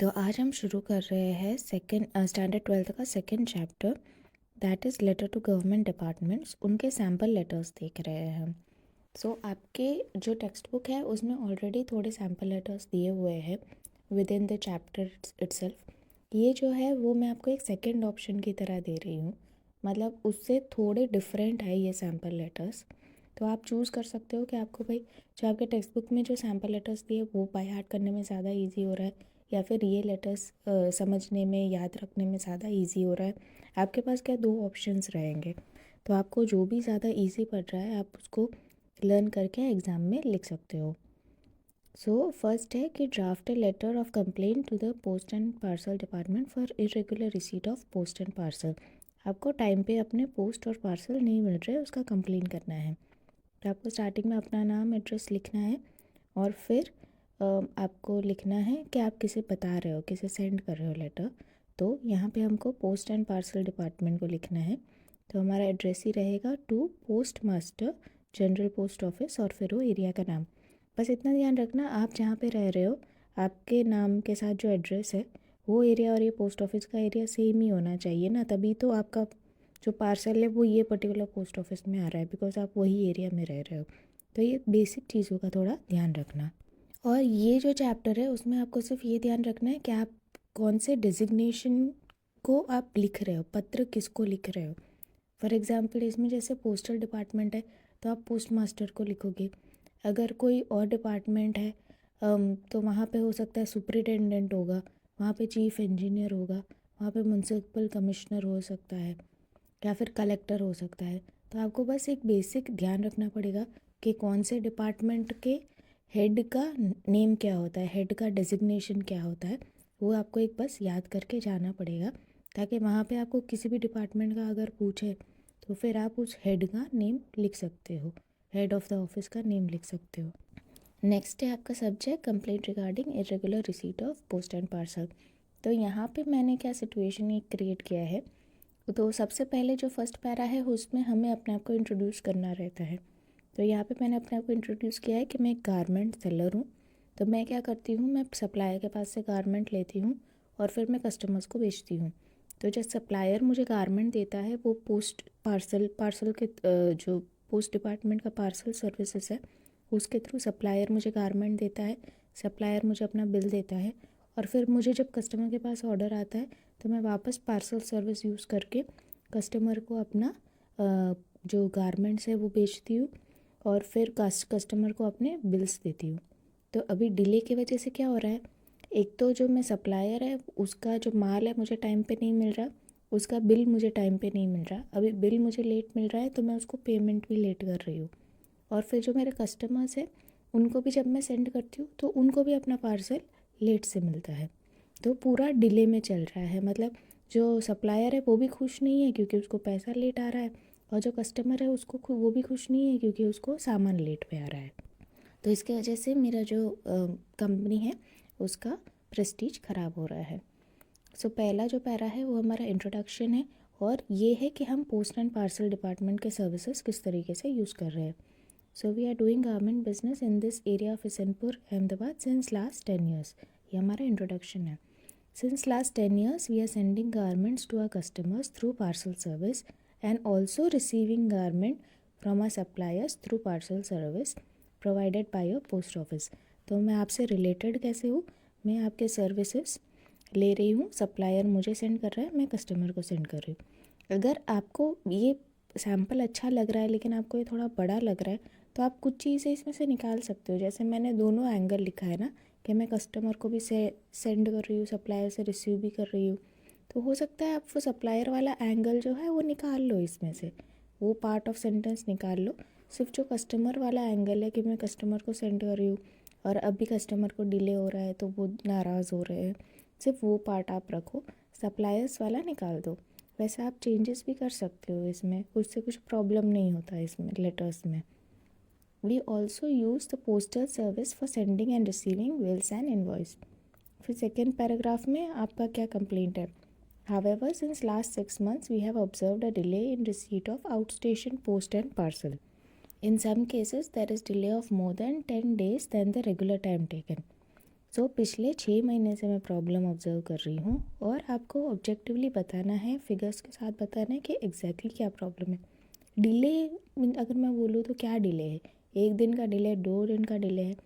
तो आज हम शुरू कर रहे हैं स्टैंडर्ड 12th का second chapter, that is letter to government departments. उनके सैम्पल लेटर्स देख रहे हैं हम। आपके जो टेक्स्ट बुक है उसमें ऑलरेडी थोड़े सैम्पल लेटर्स दिए हुए हैं with in the chapter itself. ये जो है वो मैं आपको एक सेकेंड ऑप्शन की तरह दे रही हूँ, मतलब उससे थोड़े डिफरेंट है ये सैम्पल लेटर्स। तो आप चूज़ कर सकते हो कि आपको भाई जो आपके टेक्स्ट बुक में जो सैम्पल लेटर्स दिए वो बाय हार्ट करने में ज़्यादा इजी हो रहा है, या फिर ये लेटर्स समझने में, याद रखने में ज़्यादा इजी हो रहा है। आपके पास क्या दो ऑप्शंस रहेंगे, तो आपको जो भी ज़्यादा इजी पड़ रहा है आप उसको लर्न करके एग्ज़ाम में लिख सकते हो। फर्स्ट है कि draft a letter of complaint to the post and parcel department for irregular receipt of post and parcel. आपको टाइम पे अपने पोस्ट और पार्सल नहीं मिल रहे, उसका कंप्लेन करना है। तो आपको स्टार्टिंग में अपना नाम, एड्रेस लिखना है और फिर आपको लिखना है कि आप किसे बता रहे हो, किसे सेंड कर रहे हो लेटर। तो यहाँ पे हमको पोस्ट एंड पार्सल डिपार्टमेंट को लिखना है। तो हमारा एड्रेस ही रहेगा to post master, general post office, और फिर वो एरिया का नाम। बस इतना ध्यान रखना, आप जहाँ पे रह रहे हो आपके नाम के साथ जो एड्रेस है वो एरिया और ये पोस्ट ऑफिस का एरिया सेम ही होना चाहिए ना, तभी तो आपका जो पार्सल है वो ये पर्टिकुलर पोस्ट ऑफिस में आ रहा है, बिकॉज आप वही एरिया में रह रहे हो। तो ये बेसिक चीज़ों का थोड़ा ध्यान रखना। और ये जो चैप्टर है उसमें आपको सिर्फ ये ध्यान रखना है कि आप कौन से डिजिग्नेशन को आप लिख रहे हो, पत्र किसको लिख रहे हो। फॉर एग्ज़ाम्पल इसमें जैसे पोस्टल डिपार्टमेंट है तो आप पोस्ट मास्टर को लिखोगे। अगर कोई और डिपार्टमेंट है तो वहाँ पे हो सकता है सुपरिटेंडेंट होगा, वहाँ पे चीफ इंजीनियर होगा, वहाँ पे म्युनिसिपल कमिश्नर हो सकता है, या फिर कलेक्टर हो सकता है। तो आपको बस एक बेसिक ध्यान रखना पड़ेगा कि कौन से डिपार्टमेंट के हेड का नेम क्या होता है, हेड का डेजिग्नेशन क्या होता है, वो आपको एक बस याद करके जाना पड़ेगा, ताकि वहाँ पे आपको किसी भी डिपार्टमेंट का अगर पूछे तो फिर आप उस हेड का नेम लिख सकते हो, हेड ऑफ़ द ऑफिस का नेम लिख सकते हो। नेक्स्ट है आपका subject complaint regarding irregular receipt of post and parcel. तो यहाँ पे मैंने क्या सिचुएशन एक क्रिएट किया है, तो सबसे पहले जो फर्स्ट पैरा है उसमें हमें अपने आप को इंट्रोड्यूस करना रहता है। तो यहाँ पे मैंने अपने आप को इंट्रोड्यूस किया है कि मैं एक गारमेंट सेलर हूँ। तो मैं क्या करती हूँ, मैं सप्लायर के पास से गारमेंट लेती हूँ और फिर मैं कस्टमर्स को बेचती हूँ। तो जब सप्लायर मुझे गारमेंट देता है वो पोस्ट पार्सल के जो पोस्ट डिपार्टमेंट का पार्सल सर्विसेज है उसके थ्रू सप्लायर मुझे गारमेंट देता है, सप्लायर मुझे अपना बिल देता है, और फिर मुझे जब कस्टमर के पास ऑर्डर आता है तो मैं वापस पार्सल सर्विस यूज़ करके कस्टमर को अपना जो गारमेंट्स है वो बेचती हूँ और फिर कस्टमर को अपने बिल्स देती हूँ। तो अभी डिले की वजह से क्या हो रहा है, एक तो जो मैं सप्लायर है उसका जो माल है मुझे टाइम पे नहीं मिल रहा, उसका बिल मुझे टाइम पे नहीं मिल रहा। अभी बिल मुझे लेट मिल रहा है तो मैं उसको पेमेंट भी लेट कर रही हूँ। और फिर जो मेरे कस्टमर्स हैं उनको भी जब मैं सेंड करती हूँ तो उनको भी अपना पार्सल लेट से मिलता है। तो पूरा डिले में चल रहा है, मतलब जो सप्लायर है वो भी खुश नहीं है क्योंकि उसको पैसा लेट आ रहा है, और जो कस्टमर है उसको वो भी खुश नहीं है क्योंकि उसको सामान लेट पे आ रहा है। तो इसके वजह से मेरा जो कंपनी है उसका प्रेस्टीज ख़राब हो रहा है। पहला जो पैरा है वो हमारा इंट्रोडक्शन है, और ये है कि हम पोस्ट एंड पार्सल डिपार्टमेंट के सर्विसेज किस तरीके से यूज़ कर रहे हैं। We are doing garment business in this area of Hasanpur Ahmedabad since last 10 years. ये हमारा इंट्रोडक्शन है। Since last 10 years, we are sending garments to our customers through parcel service and also receiving garment from our suppliers through parcel service provided by your post office. तो मैं आपसे related कैसे हूँ, मैं आपके सर्विसेज ले रही हूँ, सप्लायर मुझे सेंड कर रहा है, मैं कस्टमर को सेंड कर रही हूँ। अगर आपको ये सैम्पल अच्छा लग रहा है लेकिन आपको ये थोड़ा बड़ा लग रहा है तो आप कुछ चीज़ें इसमें से निकाल सकते हो। जैसे मैंने दोनों एंगल लिखा है ना, कि मैं कस्टमर को भी सेंड कर रही हूँ, सप्लायर से रिसीव भी कर रही हूँ। तो हो सकता है आप वो सप्लायर वाला एंगल जो है वो निकाल लो, इसमें से वो पार्ट ऑफ सेंटेंस निकाल लो। सिर्फ जो कस्टमर वाला एंगल है कि मैं कस्टमर को सेंड कर रही हूँ और अभी कस्टमर को डिले हो रहा है तो वो नाराज़ हो रहे हैं, सिर्फ वो पार्ट आप रखो, सप्लायर्स वाला निकाल दो। वैसे आप चेंजेस भी कर सकते हो इसमें, उससे कुछ प्रॉब्लम नहीं होता इसमें लेटर्स में। We also use the postal service for sending and receiving bills and invoice. फिर सेकेंड पैराग्राफ में आपका क्या कंप्लेंट है। However, since last 6 months, we have observed a delay in receipt of outstation post and parcel. In some cases, there is delay of more than 10 days than the regular time taken. पिछले 6 महीने से मैं problem observe कर रही हूँ और आपको objectively बताना है, फिगर्स के साथ बताना है कि एग्जैक्टली क्या प्रॉब्लम है। डिले अगर मैं बोलूँ तो क्या डिले है, 1 दिन का डिले है, 2 दिन का डिले है।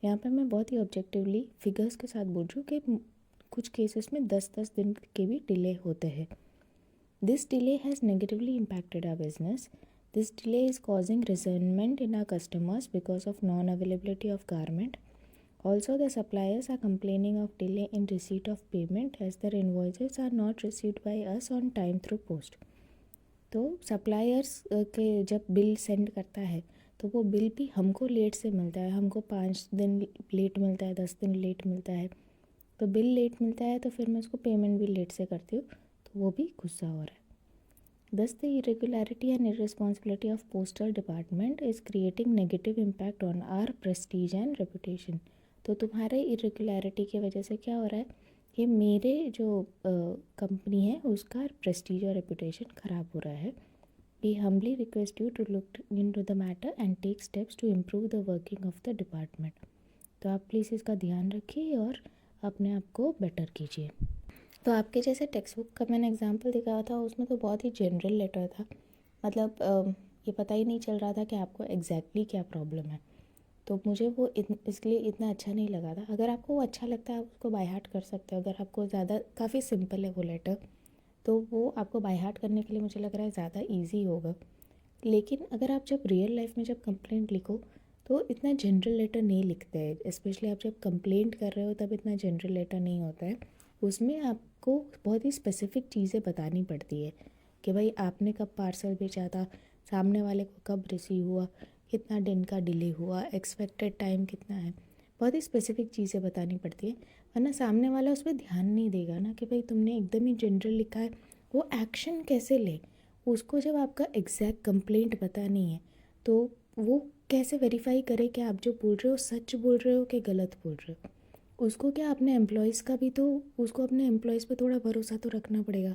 यहाँ पे मैं बहुत ही ऑब्जेक्टिवली फिगर्स के साथ बोल रही हूँ कि कुछ केसेस में 10-10 दिन के भी डिले होते हैं। This delay has negatively impacted our business. This delay is causing resentment in our customers because of non-availability of garment. Also, the suppliers are complaining of delay in receipt of payment as their invoices are not received by us on time through post. तो suppliers के जब bill send करता है तो वो bill भी हमको late से मिलता है, हमको 5 दिन लेट मिलता है, 10 दिन लेट मिलता है। तो बिल लेट मिलता है तो फिर मैं उसको पेमेंट भी लेट से करती हूँ, तो वो भी गुस्सा हो रहा है। Thus, the irregularity and irresponsibility of postal department is creating negative impact on our prestige and reputation. तो तुम्हारे irregularity की वजह से क्या हो रहा है कि मेरे जो कंपनी है उसका प्रेस्टीज और रेपुटेशन ख़राब हो रहा है। We humbly request you to look into the matter and take steps to improve the working of the department. तो आप प्लीज़ इसका ध्यान रखिए और अपने आप को बेटर कीजिए। तो आपके जैसे टेक्स्ट बुक का मैंने एग्जांपल दिखाया था, उसमें तो बहुत ही जनरल लेटर था, मतलब ये पता ही नहीं चल रहा था कि आपको एग्जैक्टली क्या प्रॉब्लम है। तो मुझे वो इसलिए इतना अच्छा नहीं लगा था। अगर आपको वो अच्छा लगता है आप उसको बाय हार्ट कर सकते हो। अगर आपको ज़्यादा काफ़ी सिंपल है वो लेटर, तो वो आपको बाय हार्ट करने के लिए मुझे लग रहा है ज़्यादा ईजी होगा। लेकिन अगर आप जब रियल लाइफ में जब कंप्लेंट लिखो तो इतना जनरल लेटर नहीं लिखते हैं। स्पेशली आप जब कंप्लेंट कर रहे हो तब इतना जनरल लेटर नहीं होता है। उसमें आपको बहुत ही स्पेसिफिक चीज़ें बतानी पड़ती है कि भाई आपने कब पार्सल भेजा था, सामने वाले को कब रिसीव हुआ, कितना दिन का डिले हुआ, एक्सपेक्टेड टाइम कितना है। बहुत ही स्पेसिफिक चीज़ें बतानी पड़ती है, वरना सामने वाला उस पर ध्यान नहीं देगा ना कि भाई तुमने एकदम ही जनरल लिखा है। वो एक्शन कैसे ले, उसको जब आपका एग्जैक्ट कंप्लेंट पता नहीं है तो वो कैसे वेरीफाई करे कि आप जो बोल रहे हो सच बोल रहे हो कि गलत बोल रहे हो। उसको क्या अपने एम्प्लॉयज़ का भी तो, उसको अपने एम्प्लॉयज़ पे थोड़ा भरोसा तो रखना पड़ेगा।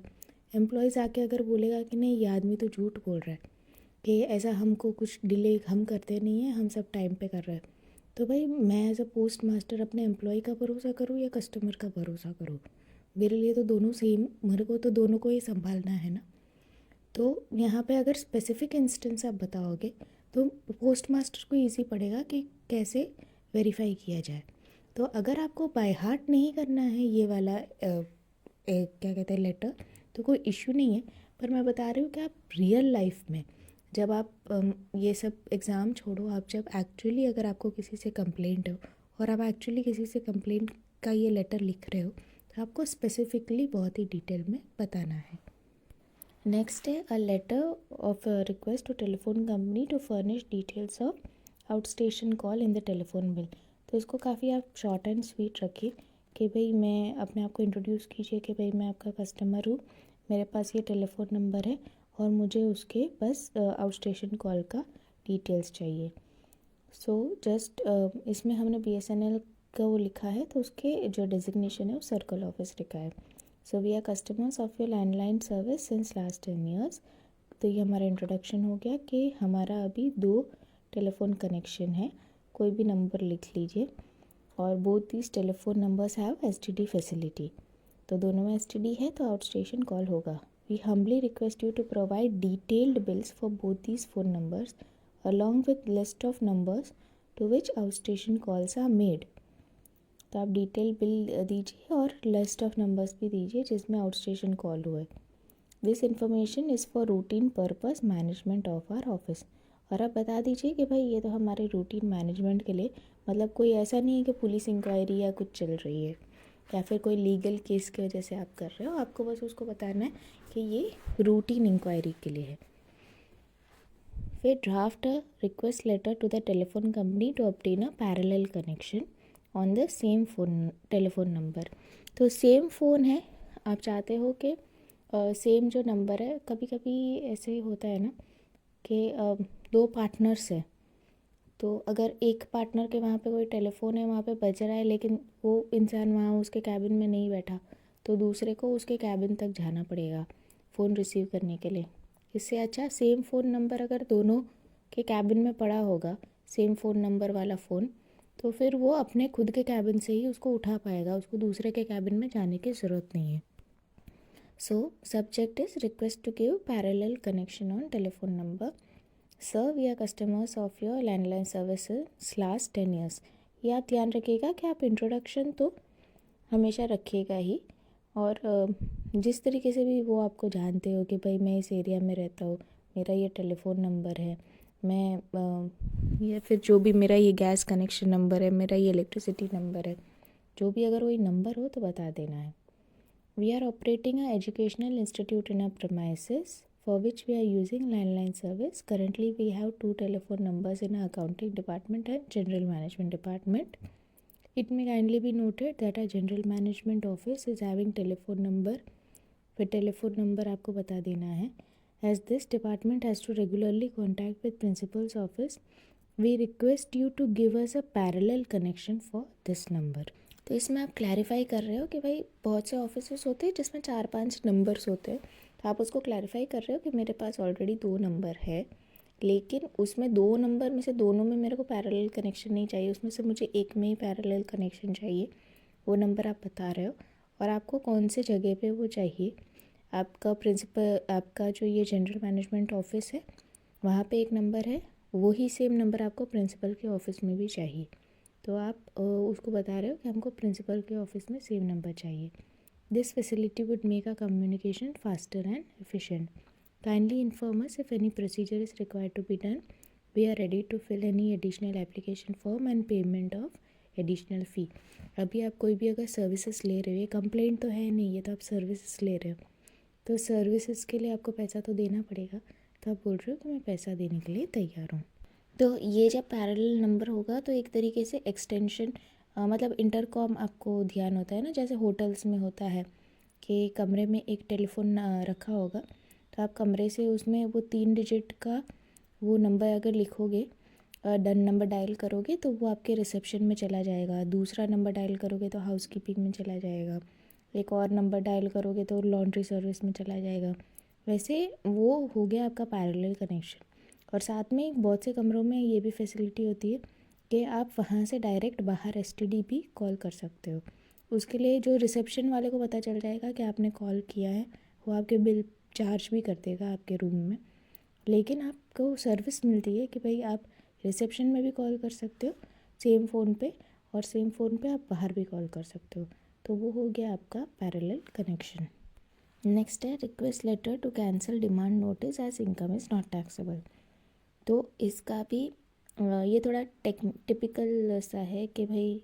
एम्प्लॉयज़ आके अगर बोलेगा कि नहीं ये आदमी तो झूठ बोल रहा है कि ऐसा हमको कुछ डिले हम करते नहीं हैं, हम सब टाइम पे कर रहे हैं, तो भाई मैं एज अ पोस्ट मास्टर अपने एम्प्लॉय का भरोसा करूँ या कस्टमर का भरोसा करूँ? मेरे लिए तो दोनों सेम, मेरे को तो दोनों को ही संभालना है ना। तो यहाँ पे अगर स्पेसिफिक इंस्टेंस आप बताओगे तो पोस्ट मास्टर को इजी पड़ेगा कि कैसे वेरीफाई किया जाए। तो अगर आपको बाय हार्ट नहीं करना है ये वाला क्या कहते हैं लेटर, तो कोई इश्यू नहीं है। पर मैं बता रही हूँ कि आप रियल लाइफ में जब आप ये सब एग्ज़ाम छोड़ो, आप जब एक्चुअली अगर आपको किसी से कंप्लेंट हो और आप एक्चुअली किसी से कंप्लेंट का ये लेटर लिख रहे हो तो आपको स्पेसिफिकली बहुत ही डिटेल में बताना है। नेक्स्ट है a letter of request to telephone company to furnish details of out station call in the telephone bill. तो इसको काफ़ी आप शॉर्ट एंड स्वीट रखिए कि भाई मैं अपने आप को इंट्रोड्यूस कीजिए कि भाई मैं आपका कस्टमर हूँ, मेरे पास ये टेलीफोन नंबर है और मुझे उसके बस आउट स्टेशन कॉल का डिटेल्स चाहिए। सो जस्ट इसमें हमने BSNL का वो लिखा है तो उसके जो डेजिग्नेशन है वो सर्कल ऑफिस लिखा है। So we are customers of your landline service since last 10 years। तो ये हमारा इंट्रोडक्शन हो गया कि हमारा अभी 2 टेलीफोन कनेक्शन है, कोई भी नंबर लिख लीजिए, और both these telephone numbers have STD facility. तो दोनों में STD है तो आउट स्टेशन कॉल होगा। We humbly request you to provide detailed bills for both these phone numbers along with list of numbers to which out station calls are made. तो आप detail bill दीजिए और list of numbers भी दीजिए जिसमें out station call हुए। This information is for routine purpose management of our office. और आप बता दीजिए कि भाई ये तो हमारे रूटीन मैनेजमेंट के लिए, मतलब कोई ऐसा नहीं है कि पुलिस इंक्वायरी या कुछ चल रही है या फिर कोई लीगल केस की वजह से आप कर रहे हो, आपको बस उसको बताना है कि ये रूटीन इंक्वायरी के लिए है। फिर draft a request letter to the telephone company to obtain a parallel connection on the same phone telephone number. तो सेम फ़ोन है, आप चाहते हो कि सेम जो नंबर है, कभी कभी ऐसे होता है ना कि 2 पार्टनर्स है, तो अगर एक पार्टनर के वहाँ पे कोई टेलीफोन है वहाँ पे बज रहा है लेकिन वो इंसान वहाँ उसके कैबिन में नहीं बैठा, तो दूसरे को उसके कैबिन तक जाना पड़ेगा फ़ोन रिसीव करने के लिए। इससे अच्छा सेम फ़ोन नंबर अगर दोनों के कैबिन में पड़ा होगा, सेम फ़ोन नंबर वाला फ़ोन, तो फिर वो अपने खुद के कैबिन से ही उसको उठा पाएगा, उसको दूसरे के कैबिन में जाने की ज़रूरत नहीं है। So, subject is request to give parallel connection on telephone number. Sir, we are customers of your landline services last 10 years. ये आप ध्यान रखिएगा कि आप इंट्रोडक्शन तो हमेशा रखिएगा ही, और जिस तरीके से भी वो आपको जानते हो कि भाई मैं इस एरिया में रहता हूँ, मेरा ये टेलीफोन नंबर है, मैं या फिर जो भी मेरा ये गैस कनेक्शन नंबर है, मेरा ये इलेक्ट्रिसिटी नंबर है, जो भी अगर कोई नंबर हो तो बता देना है। We are operating an educational institute in our premises for which we are using landline service. Currently, we have 2 telephone numbers in our accounting department and general management department. It may kindly be noted that our general management office is having telephone number. फिर telephone number आपको बता देना है. As this department has to regularly contact with principal's office, we request you to give us a parallel connection for this number. तो इसमें आप clarify कर रहे हो कि भाई बहुत से ऑफिसेस होते हैं जिसमें 4-5 नंबर्स होते हैं, तो आप उसको क्लैरिफाई कर रहे हो कि मेरे पास ऑलरेडी 2 नंबर है, लेकिन उसमें 2 नंबर में से दोनों में मेरे को पैरेलल कनेक्शन नहीं चाहिए, उसमें से मुझे एक में ही पैरेलल कनेक्शन चाहिए। वो नंबर आप बता रहे हो और आपको कौन से जगह पे वो चाहिए। आपका प्रिंसिपल, आपका जो ये जनरल मैनेजमेंट ऑफिस है वहाँ पे एक नंबर है, वही सेम नंबर आपको प्रिंसिपल के ऑफिस में भी चाहिए। तो आप उसको बता रहे हो कि हमको प्रिंसिपल के ऑफिस में सेम नंबर चाहिए। This facility would make a communication faster and efficient. Kindly inform us if any procedure is required to be done. We are ready to fill any additional application form and payment of additional fee. अभी आप कोई भी अगर services ले रहे हो, ये complaint तो है नहीं, ये तो आप सर्विसेज ले रहे हो, तो सर्विसेज के लिए आपको पैसा तो देना पड़ेगा। तो आप बोल रहे हो कि मैं पैसा देने के लिए तैयार हूँ। तो ये जब पैरेलल नंबर होगा तो एक तरीके से एक्सटेंशन, मतलब इंटरकॉम आपको ध्यान होता है ना, जैसे होटल्स में होता है कि कमरे में एक टेलीफोन रखा होगा, तो आप कमरे से उसमें वो 3 डिजिट का वो नंबर अगर लिखोगे, डन नंबर डायल करोगे तो वो आपके रिसेप्शन में चला जाएगा, दूसरा नंबर डायल करोगे तो हाउस कीपिंग में चला जाएगा, एक और नंबर डायल करोगे तो लॉन्ड्री सर्विस में चला जाएगा। वैसे वो हो गया आपका पैरेलल कनेक्शन। और साथ में बहुत से कमरों में ये भी फैसिलिटी होती है कि आप वहाँ से डायरेक्ट बाहर एसटीडी भी कॉल कर सकते हो। उसके लिए जो रिसेप्शन वाले को पता चल जाएगा कि आपने कॉल किया है, वो आपके बिल चार्ज भी कर देगा आपके रूम में, लेकिन आपको सर्विस मिलती है कि भाई आप रिसेप्शन में भी कॉल कर सकते हो सेम फ़ोन पे, और सेम फ़ोन पे आप बाहर भी कॉल कर सकते हो। तो वो हो गया आपका पैरेलल कनेक्शन। नेक्स्ट है request letter to cancel demand notice as income is not taxable. तो इसका भी ये थोड़ा टिपिकल सा है कि भाई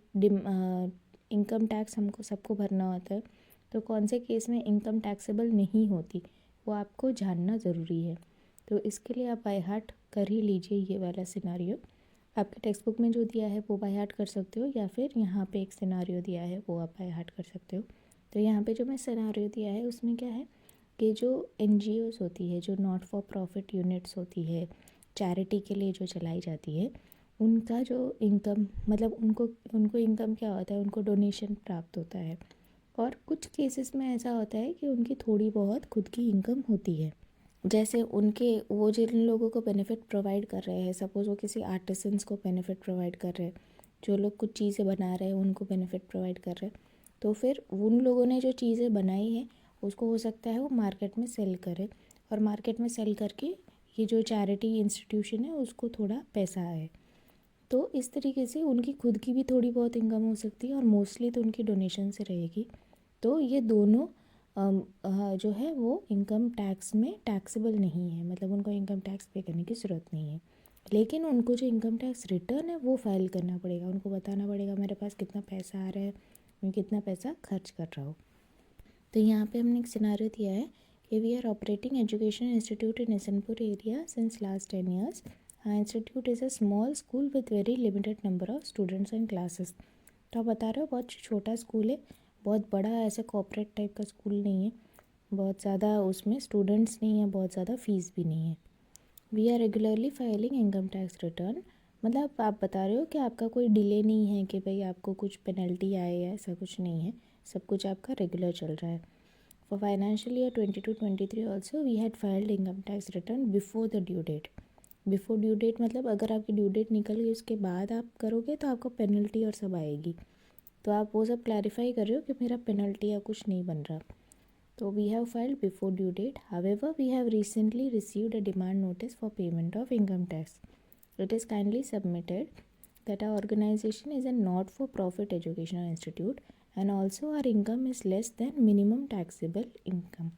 इनकम टैक्स हमको सबको भरना होता है, तो कौन से केस में इनकम टैक्सेबल नहीं होती वो आपको जानना ज़रूरी है। तो इसके लिए आप बाय हार्ट कर ही लीजिए ये वाला सिनारियो। आपके टेक्स्ट बुक में जो दिया है वो बाय हार्ट कर सकते हो, या फिर यहाँ पे एक सिनारियो दिया है वो आप बाय हार्ट कर सकते हो। तो यहाँ पे जो मैं सिनारियो दिया है उसमें क्या है कि जो NGOs होती है, जो नॉट फॉर प्रॉफिट यूनिट्स होती है, चैरिटी के लिए जो चलाई जाती है, उनका जो इनकम, मतलब उनको इनकम क्या होता है, उनको डोनेशन प्राप्त होता है, और कुछ केसेस में ऐसा होता है कि उनकी थोड़ी बहुत खुद की इनकम होती है। जैसे उनके वो जिन लोगों को बेनिफिट प्रोवाइड कर रहे हैं, सपोज़ वो किसी आर्टिसंस को बेनिफिट प्रोवाइड कर रहे हैं, जो लोग कुछ चीज़ें बना रहे हैं उनको बेनिफिट प्रोवाइड कर रहे हैं, तो फिर उन लोगों ने जो चीज़ें बनाई हैं उसको हो सकता है वो मार्केट में सेल करें, और मार्केट में सेल करके ये जो चैरिटी इंस्टीट्यूशन है उसको थोड़ा पैसा आए। तो इस तरीके से उनकी खुद की भी थोड़ी बहुत इनकम हो सकती है, और मोस्टली तो उनकी डोनेशन से रहेगी। तो ये दोनों जो है वो इनकम टैक्स में टैक्सेबल नहीं है, मतलब उनको इनकम टैक्स पे करने की ज़रूरत नहीं है। लेकिन उनको जो इनकम टैक्स रिटर्न है वो फाइल करना पड़ेगा, उनको बताना पड़ेगा मेरे पास कितना पैसा आ रहा है, मैं कितना पैसा खर्च कर रहा हूँ। तो यहाँ पे हमने एक सिनारियो दिया है कि we are operating education institute in Hasanpur area since last 10 years. Our institute is a small school with very limited number of students and classes. तो आप बता रहे हो बहुत छोटा स्कूल है, बहुत बड़ा ऐसे कॉर्पोरेट टाइप का स्कूल नहीं है, बहुत ज़्यादा उसमें स्टूडेंट्स नहीं है, बहुत ज़्यादा फ़ीस भी नहीं है। We are regularly filing income tax return, मतलब आप बता रहे हो कि आपका कोई डिले नहीं है कि भाई आपको कुछ पेनल्टी आए या ऐसा कुछ नहीं है, सब कुछ आपका रेगुलर चल रहा है। For financial year 22-23 also we had filed income tax return before the due date. Before due date मतलब अगर आपकी ड्यू डेट निकल गई उसके बाद आप करोगे तो आपको पेनल्टी और सब आएगी, तो आप वो सब क्लैरिफाई कर रहे हो कि मेरा पेनल्टी या कुछ नहीं बन रहा। तो we have filed before due date, however we have recently received a demand notice for payment of income tax. It is kindly submitted that our organization is a not-for-profit educational institute and also our income is less than minimum taxable income.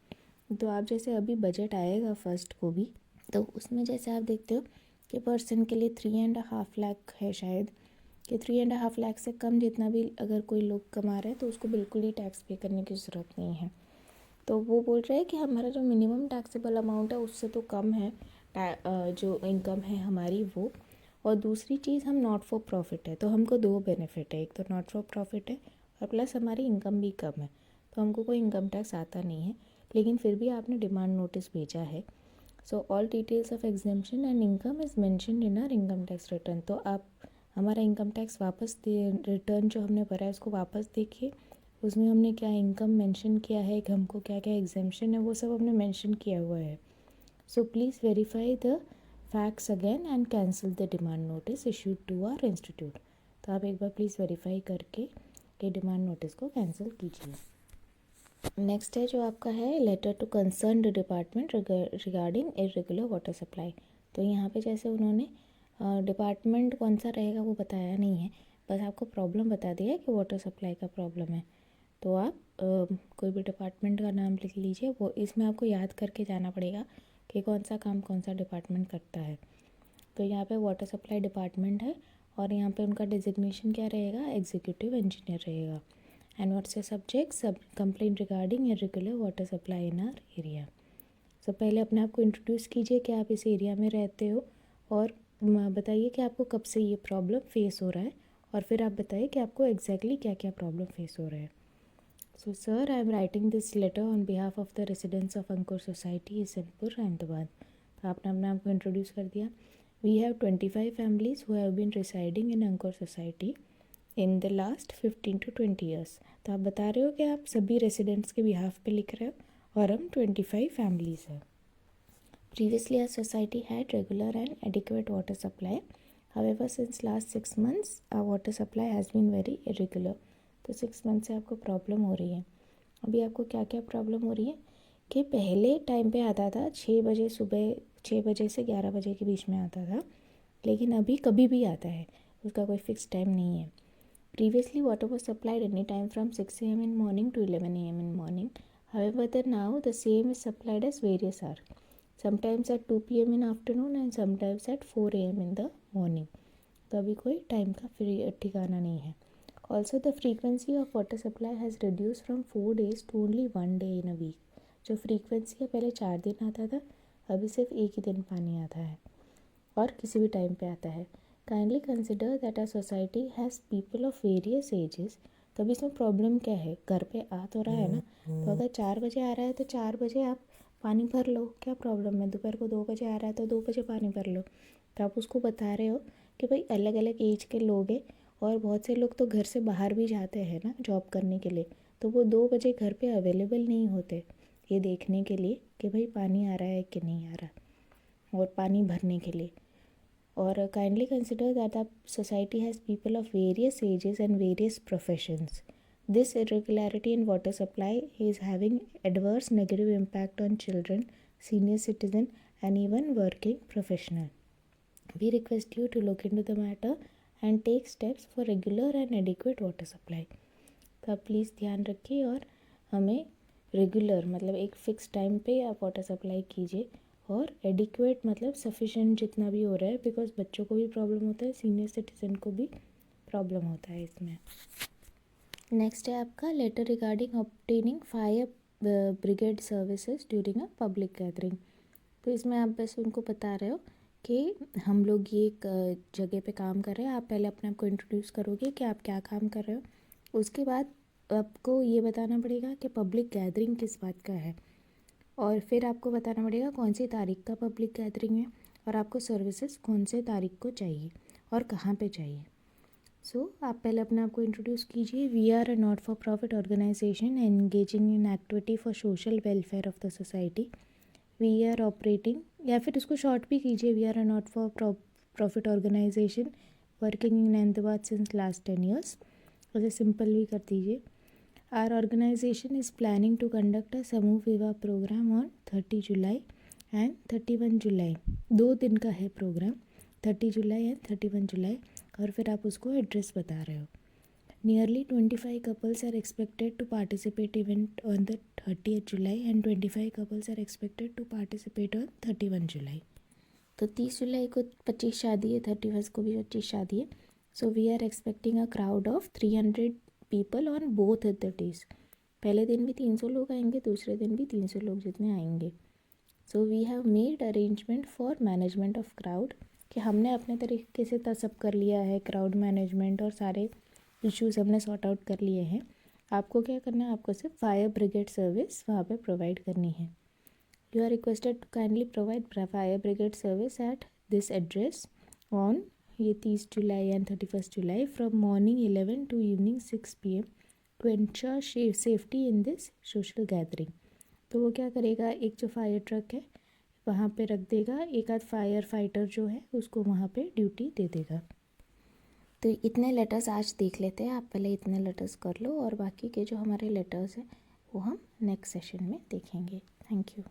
तो आप जैसे अभी budget आएगा first को भी, तो उसमें जैसे आप देखते हो कि पर्सन के लिए 3.5 लाख है शायद, कि 3.5 लाख से कम जितना भी अगर कोई लोग कमा रहे हैं तो उसको बिल्कुल ही टैक्स पे करने की ज़रूरत नहीं है। तो वो बोल रहे हैं कि हमारा जो मिनिमम टैक्सेबल अमाउंट है उससे तो कम है जो इनकम है हमारी वो, और दूसरी चीज़ हम नॉट फॉर प्रॉफिट है, तो हमको दो बेनिफिट है, एक तो नॉट फॉर प्रॉफिट है और प्लस हमारी इनकम भी कम है, तो हमको कोई इनकम टैक्स आता नहीं है, लेकिन फिर भी आपने डिमांड नोटिस भेजा है। So all details of exemption and income is mentioned in our income tax return. तो आप हमारा इनकम टैक्स वापस दे, रिटर्न जो हमने भरा है उसको वापस देखिए, उसमें हमने क्या इनकम मेंशन किया है, कि हमको क्या क्या एग्जाम्पशन है वो सब हमने मेंशन किया हुआ है। So please verify the facts again and cancel the demand notice issued to our institute. तो आप एक बार प्लीज़ वेरीफाई करके ये डिमांड नोटिस को कैंसिल कीजिए। नेक्स्ट है जो आपका है letter to concerned department regarding irregular water supply. तो यहाँ पे जैसे उन्होंने डिपार्टमेंट कौन सा रहेगा वो बताया नहीं है, बस आपको प्रॉब्लम बता दिया है कि वाटर सप्लाई का प्रॉब्लम है। तो आप कोई भी डिपार्टमेंट का नाम लिख लीजिए, वो इसमें आपको याद करके जाना पड़ेगा कि कौन सा काम कौन सा डिपार्टमेंट करता है। तो यहाँ पे वाटर सप्लाई डिपार्टमेंट है और यहाँ पे उनका डिजिग्नेशन क्या रहेगा, एग्जीक्यूटिव इंजीनियर रहेगा। And what's your subject, sub complaint regarding irregular water supply in our area. So पहले अपने आप को इंट्रोड्यूस कीजिए कि आप इस एरिया में रहते हो और बताइए कि आपको कब से ये प्रॉब्लम फेस हो रहा है, और फिर आप बताइए कि आपको एग्जैक्टली क्या क्या प्रॉब्लम फेस हो रहा है। So sir, I am writing this letter on behalf of the residents of Ankur Society, Isanpur, Ahmedabad. तो आपने अपने आप को इंट्रोड्यूस कर दिया। We have 25 families who have been residing in Ankur Society in the last 15 to 20 years. तो आप बता रहे हो कि आप सभी रेसिडेंट्स के बिहाफ पे लिख रहे हो और हम 25 फैमिलीज़ हैं। Previously our society had regular and adequate water supply. However, since last 6 months, our water supply has been very irregular. तो 6 मंथ से आपको प्रॉब्लम हो रही है। अभी आपको क्या क्या प्रॉब्लम हो रही है कि पहले टाइम पे आता था 6 बजे, सुबह 6 बजे से 11 बजे के बीच में आता था, लेकिन अभी कभी भी आता है, उसका कोई फिक्स टाइम नहीं है। Previously water was supplied any time from 6 AM in morning to 11 AM in morning. However, now the same is supplied as various hours. Sometimes at 2 PM in afternoon and sometimes at 4 AM in the morning. तो अभी कोई time का ठिकाना नहीं है। Also, the frequency of water supply has reduced from 4 days to only 1 day in a week. जो frequency है पहले 4 दिन आता था, अभी सिर्फ एक ही दिन पानी आता है और किसी भी टाइम पे आता है। Kindly consider that our society has people of various ages. तो अभी इसमें प्रॉब्लम क्या है, घर पे आ तो रहा है ना, तो अगर 4 बजे आ रहा है तो 4 बजे आप पानी भर लो, क्या प्रॉब्लम है। दोपहर को 2 बजे आ रहा है तो 2 बजे पानी भर लो। तो आप उसको बता रहे हो कि भाई अलग अलग एज के लोग हैं और बहुत से लोग तो घर से बाहर भी जाते हैं ना जॉब करने के लिए, तो वो 2 बजे घर पे अवेलेबल नहीं होते ये देखने के लिए कि भाई पानी आ रहा है कि नहीं आ रहा, और पानी भरने के लिए। और kindly consider that the society has people of various ages and various professions. This irregularity in water supply is having adverse negative impact on children, senior citizen and even working professional. We request you to look into the matter and take steps for regular and adequate water supply. तो आप please ध्यान रखिए और हमें regular मतलब एक fix time पे आप वाटर सप्लाई कीजिए, और एडिक्वेट मतलब सफिशेंट जितना भी हो रहा है, बिकॉज बच्चों को भी प्रॉब्लम होता है, सीनियर सिटीजन को भी प्रॉब्लम होता है इसमें। नेक्स्ट है आपका letter regarding obtaining fire brigade services during a public gathering. तो इसमें आप बस उनको बता रहे हो कि हम लोग ये एक जगह पे काम कर रहे हैं। आप पहले अपने आप को इंट्रोड्यूस करोगे कि आप क्या काम कर रहे हो, उसके बाद आपको ये बताना पड़ेगा कि पब्लिक गैदरिंग किस बात का है, और फिर आपको बताना पड़ेगा कौन सी तारीख का पब्लिक गैदरिंग है और आपको सर्विसेज कौन से तारीख को चाहिए और कहाँ पे चाहिए। सो आप पहले अपने आप को इंट्रोड्यूस कीजिए। We are a not for profit organisation engaging in activity for social welfare of the society. We are operating या फिर इसको शॉर्ट भी कीजिए, we are a not for profit organisation working in Ahmedabad since last 10 years। उसे simple भी कर दीजिए। Our organisation is planning to conduct a समूह विवाह programme on 30 July and 31 July. 2 दिन का है प्रोग्राम, 30 जुलाई एंड 31 जुलाई। और फिर आप उसको एड्रेस बता रहे हो। Nearly 25 couples are expected to participate event on the 30th July and 25 couples are expected to participate on 31 July। तो 30 जुलाई को 25 शादी है, 31 को भी 25 शादी है। So we are expecting a crowd of 300 people on both the days. पहले दिन भी 300 लोग आएंगे, दूसरे दिन भी 300 लोग जितने आएंगे। So we have made arrangement for management of crowd, कि हमने अपने तरीके से सब कर लिया है, क्राउड मैनेजमेंट और सारे इश्यूज़ हमने सॉर्ट आउट कर लिए हैं। आपको क्या करना है, आपको सिर्फ फायर ब्रिगेड सर्विस वहाँ पे प्रोवाइड करनी है। You are requested to kindly provide fire brigade service at this address on ये 30 July and 31 July from morning 11 to evening 6 PM to ensure safety in this social gathering. तो वो क्या करेगा, एक जो फायर ट्रक है वहाँ पे रख देगा, एक आध फायर फाइटर जो है उसको वहाँ पे ड्यूटी दे देगा। तो इतने लेटर्स आज देख लेते हैं, आप पहले इतने लेटर्स कर लो और बाकी के जो हमारे लेटर्स हैं वो हम नेक्स्ट सेशन में देखेंगे। Thank you.